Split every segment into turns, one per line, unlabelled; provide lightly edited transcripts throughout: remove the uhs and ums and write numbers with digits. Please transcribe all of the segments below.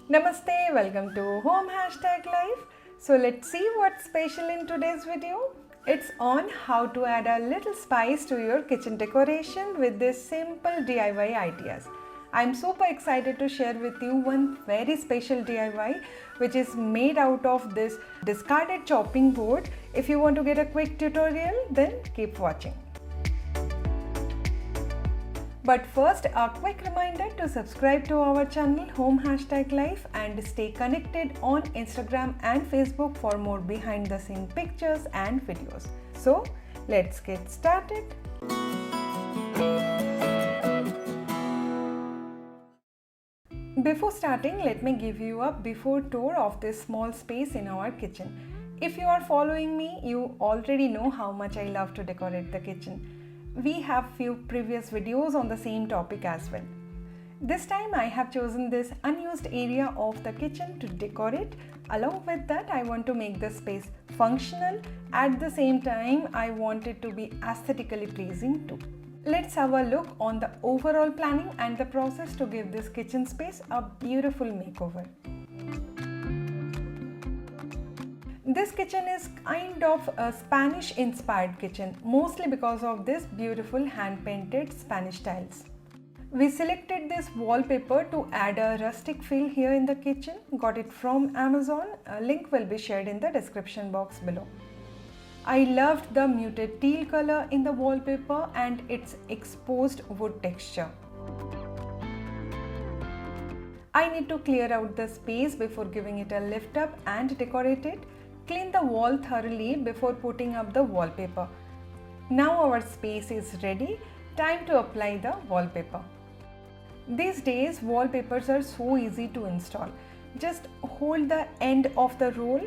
Namaste, welcome to Home Hashtag Life. So let's see what's special in today's video. It's on how to add a little spice to your kitchen decoration with these simple DIY ideas. I'm super excited to share with you one very special DIY which is made out of this discarded chopping board. If you want to get a quick tutorial, then keep watching. But first, a quick reminder to subscribe to our channel Home Hashtag Life and stay connected on Instagram and Facebook for more behind the scene pictures and videos. So let's get started. Before starting, let me give you a before tour of this small space in our kitchen. If you are following me, you already know how much I love to decorate the kitchen. We have few previous videos on the same topic as well. This time I have chosen this unused area of the kitchen to decorate. Along with that, I want to make the space functional. At the same time, I want it to be aesthetically pleasing too. Let's have a look on the overall planning and the process to give this kitchen space a beautiful makeover. This kitchen is kind of a Spanish inspired kitchen, mostly because of this beautiful hand painted Spanish tiles. We selected this wallpaper to add a rustic feel here in the kitchen. Got it from Amazon. A link will be shared in the description box below. I loved the muted teal color in the wallpaper and its exposed wood texture. I need to clear out the space before giving it a lift up and decorate it. Clean the wall thoroughly before putting up the wallpaper. Now our space is ready. Time to apply the wallpaper. These days, wallpapers are so easy to install. Just hold the end of the roll,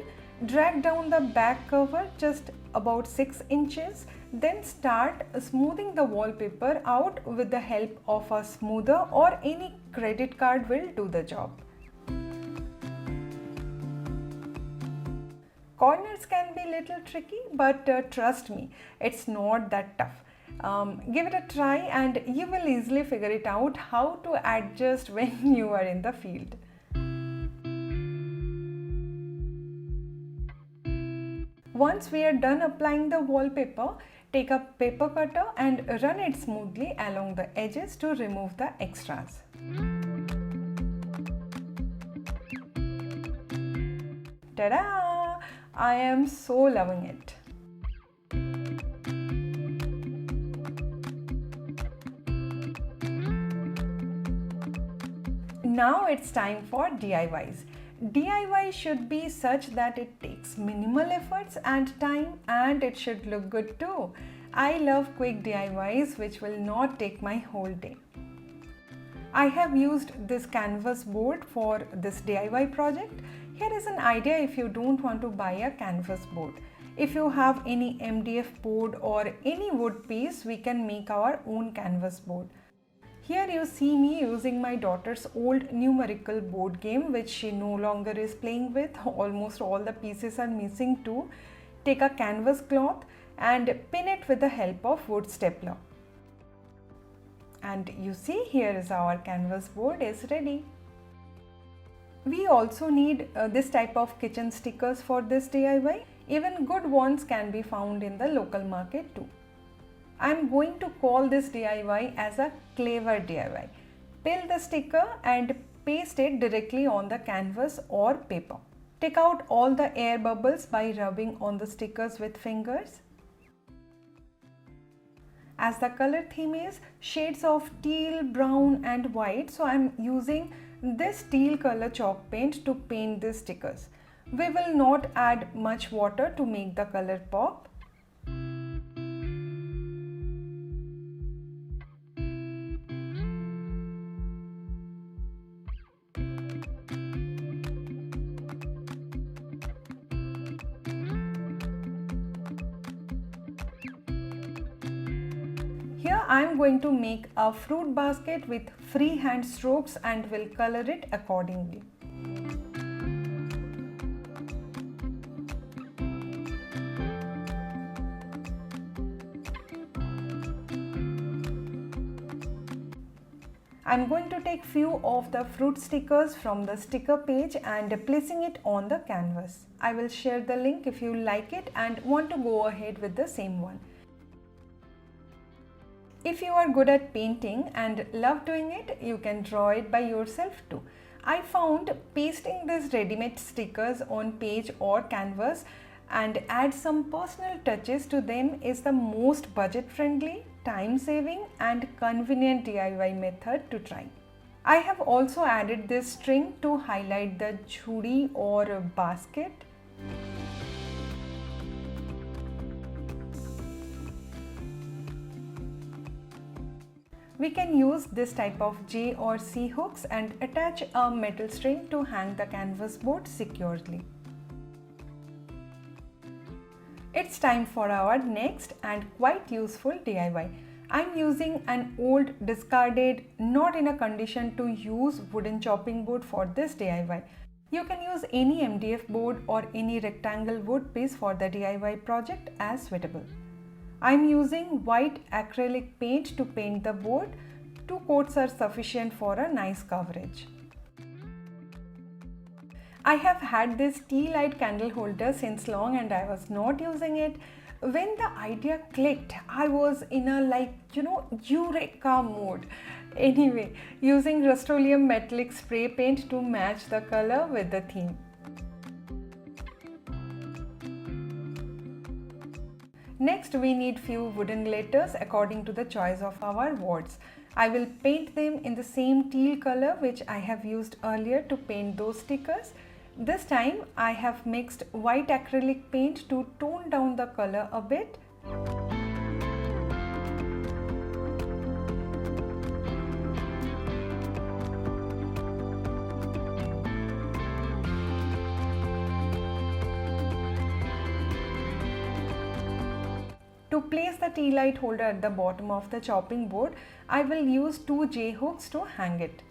drag down the back cover just about 6 inches, then start smoothing the wallpaper out with the help of a smoother or any credit card will do the job. Corners can be a little tricky, but trust me, it's not that tough. Give it a try and you will easily figure it out how to adjust when you are in the field. Once we are done applying the wallpaper, take a paper cutter and run it smoothly along the edges to remove the extras. Ta-da! I am so loving it. Now it's time for DIYs. DIY should be such that it takes minimal efforts and time, and it should look good too. I love quick DIYs which will not take my whole day. I have used this canvas board for this DIY project. Here is an idea if you don't want to buy a canvas board. If you have any MDF board or any wood piece, we can make our own canvas board. Here you see me using my daughter's old numerical board game which she no longer is playing with. Almost all the pieces are missing too. Take a canvas cloth and pin it with the help of wood stapler. And you see, here is our canvas board is ready. We also need this type of kitchen stickers for this DIY. Even good ones can be found in the local market too. I am going to call this DIY as a clever DIY. Peel the sticker and paste it directly on the canvas or paper. Take out all the air bubbles by rubbing on the stickers with fingers. As the color theme is shades of teal, brown and white, so I am using this teal color chalk paint to paint these stickers. We will not add much water to make the color pop. Here I am going to make a fruit basket with free hand strokes and will color it accordingly. I'm going to take few of the fruit stickers from the sticker page and placing it on the canvas. I will share the link if you like it and want to go ahead with the same one. If you are good at painting and love doing it, you can draw it by yourself too. I found pasting these ready-made stickers on page or canvas and add some personal touches to them is the most budget-friendly, time-saving and convenient DIY method to try. I have also added this string to highlight the jhuri or basket. We can use this type of J or C hooks and attach a metal string to hang the canvas board securely. It's time for our next and quite useful DIY. I'm using an old, discarded, not in a condition to use wooden chopping board for this DIY. You can use any MDF board or any rectangle wood piece for the DIY project as suitable. I'm using white acrylic paint to paint the board. 2 coats are sufficient for a nice coverage. I have had this tea light candle holder since long and I was not using it. When the idea clicked, I was in a eureka mode. Anyway, using Rust-Oleum metallic spray paint to match the color with the theme. Next, we need few wooden letters according to the choice of our wards. I will paint them in the same teal color which I have used earlier to paint those stickers. This time I have mixed white acrylic paint to tone down the color a bit. To place the tea light holder at the bottom of the chopping board, I will use 2 J hooks to hang it.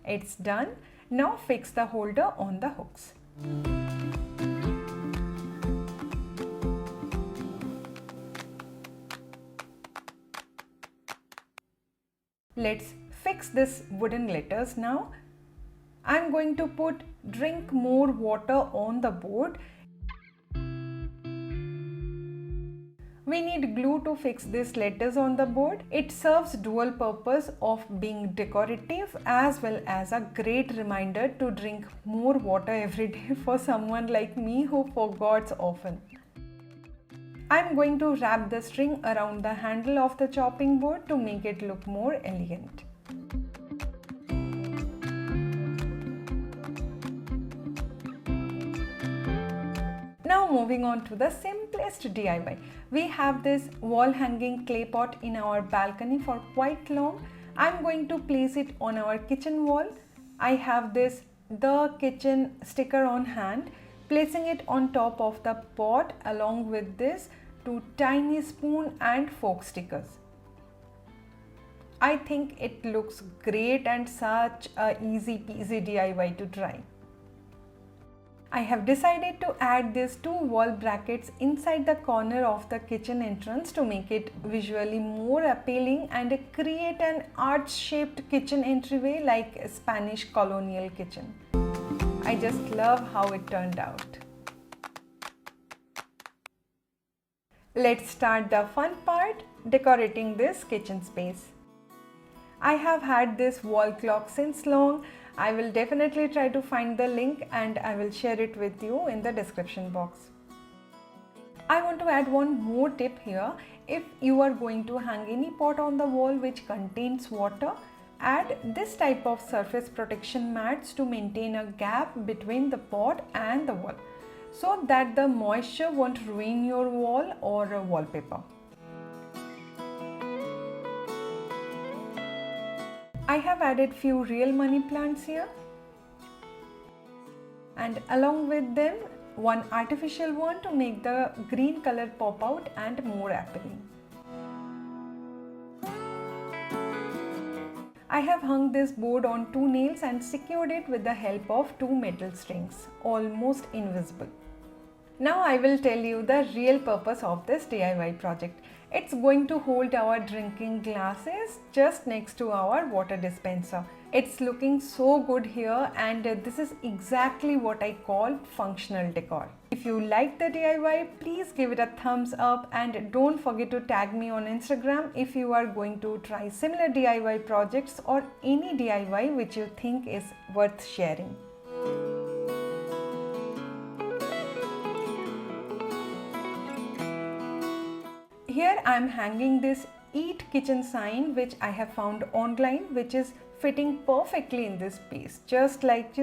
It's done. Now fix the holder on the hooks. Let's fix this wooden letters now. I'm going to put drink more water on the board. We need glue to fix these letters on the board. It serves dual purpose of being decorative as well as a great reminder to drink more water every day for someone like me who forgets often. I'm going to wrap the string around the handle of the chopping board to make it look more elegant. Now moving on to the simplest DIY. We have this wall hanging clay pot in our balcony for quite long. I'm going to place it on our kitchen wall. I have this The Kitchen sticker on hand, placing it on top of the pot along with this 2 tiny spoon and fork stickers. I think it looks great and such a easy peasy DIY to try. I have decided to add these 2 wall brackets inside the corner of the kitchen entrance to make it visually more appealing and create an arch-shaped kitchen entryway like a Spanish colonial kitchen. I just love how it turned out. Let's start the fun part, decorating this kitchen space. I have had this wall clock since long. I will definitely try to find the link and I will share it with you in the description box. I want to add one more tip here. If you are going to hang any pot on the wall which contains water, add this type of surface protection mats to maintain a gap between the pot and the wall, so that the moisture won't ruin your wall or wallpaper. I have added few real money plants here and along with them one artificial one to make the green color pop out and more appealing. I have hung this board on 2 nails and secured it with the help of 2 metal strings, almost invisible. Now I will tell you the real purpose of this DIY project. It's going to hold our drinking glasses just next to our water dispenser. It's looking so good here, and this is exactly what I call functional decor. If you like the DIY, please give it a thumbs up and don't forget to tag me on Instagram if you are going to try similar DIY projects or any DIY which you think is worth sharing. Here I am hanging this Eat Kitchen sign which I have found online, which is fitting perfectly in this space, just like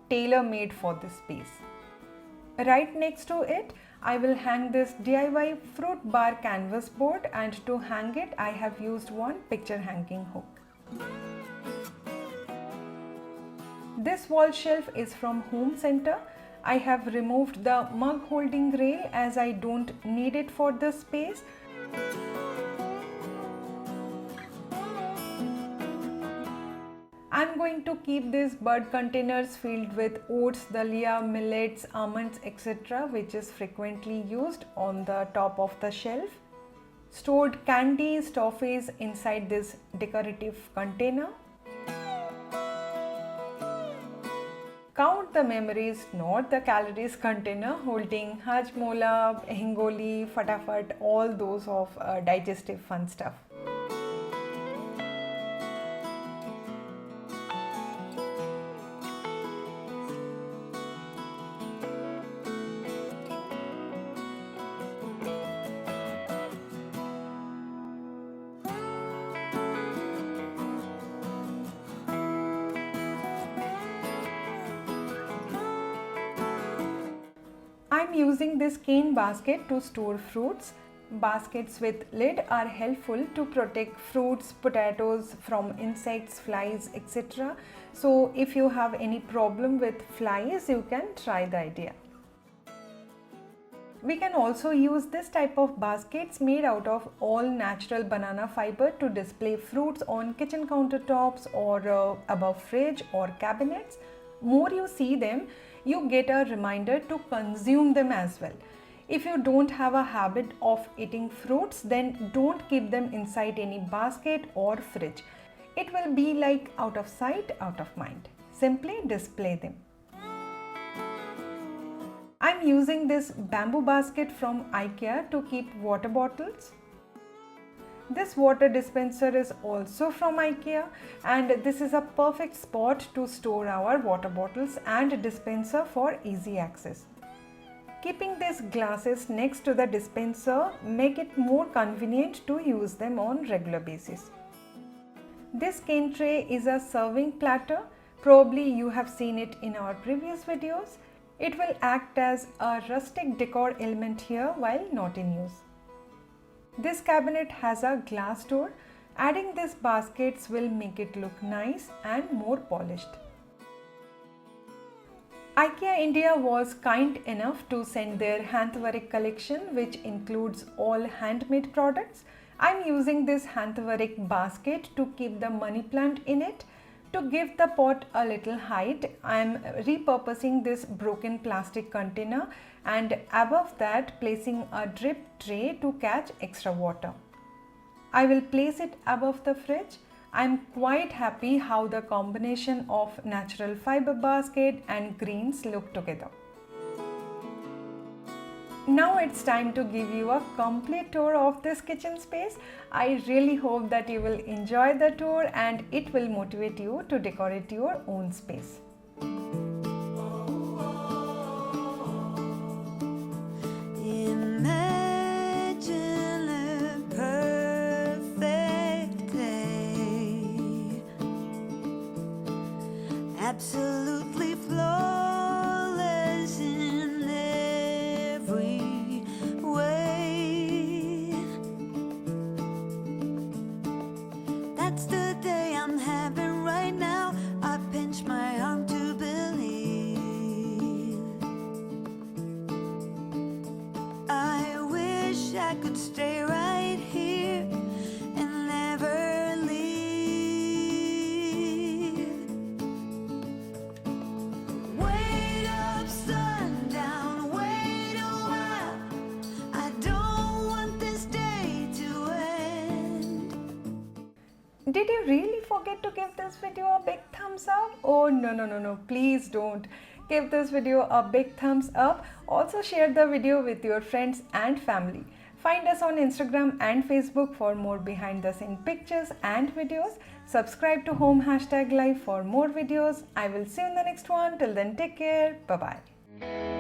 tailor-made for this space. Right next to it, I will hang this DIY fruit bar canvas board, and to hang it I have used one picture hanging hook. This wall shelf is from Home Center. I have removed the mug holding rail as I don't need it for this space. I'm going to keep these bird containers filled with oats, dalia, millets, almonds, etc., which is frequently used, on the top of the shelf. Stored candies, toffees inside this decorative container. Count the memories, not the calories container holding hajmola, hingoli, fatafat, all those of digestive fun stuff. I'm using this cane basket to store fruits. Baskets with lid are helpful to protect fruits, potatoes from insects, flies, etc. So if you have any problem with flies, you can try the idea. We can also use this type of baskets made out of all natural banana fiber to display fruits on kitchen countertops or above fridge or cabinets. More you see them, you get a reminder to consume them as well. If you don't have a habit of eating fruits, then don't keep them inside any basket or fridge. It will be like out of sight, out of mind. Simply display them. I'm using this bamboo basket from IKEA to keep water bottles. This water dispenser is also from IKEA, and this is a perfect spot to store our water bottles and dispenser for easy access. Keeping these glasses next to the dispenser make it more convenient to use them on regular basis. This cane tray is a serving platter. Probably you have seen it in our previous videos. It will act as a rustic decor element here while not in use. This cabinet has a glass door. Adding these baskets will make it look nice and more polished. IKEA India was kind enough to send their Hanthawarik collection, which includes all handmade products. I'm using this Hanthawarik basket to keep the money plant in it. To give the pot a little height, I'm repurposing this broken plastic container and above that placing a drip tray to catch extra water. I will place it above the fridge. I'm quite happy how the combination of natural fiber basket and greens look together. Now it's time to give you a complete tour of this kitchen space. I really hope that you will enjoy the tour and it will motivate you to decorate your own space.
Imagine a perfect day, absolutely flawless in every way. That's the day I'm having right now. I pinch my arm to believe. I wish I could stay right here and never leave.
Did you really forget to give this video a big thumbs up? Oh no, please don't. Give this video a big thumbs up. Also share the video with your friends and family. Find us on Instagram and Facebook for more behind the scene pictures and videos. Subscribe to Home #Live for more videos. I will see you in the next one. Till then, take care. Bye bye.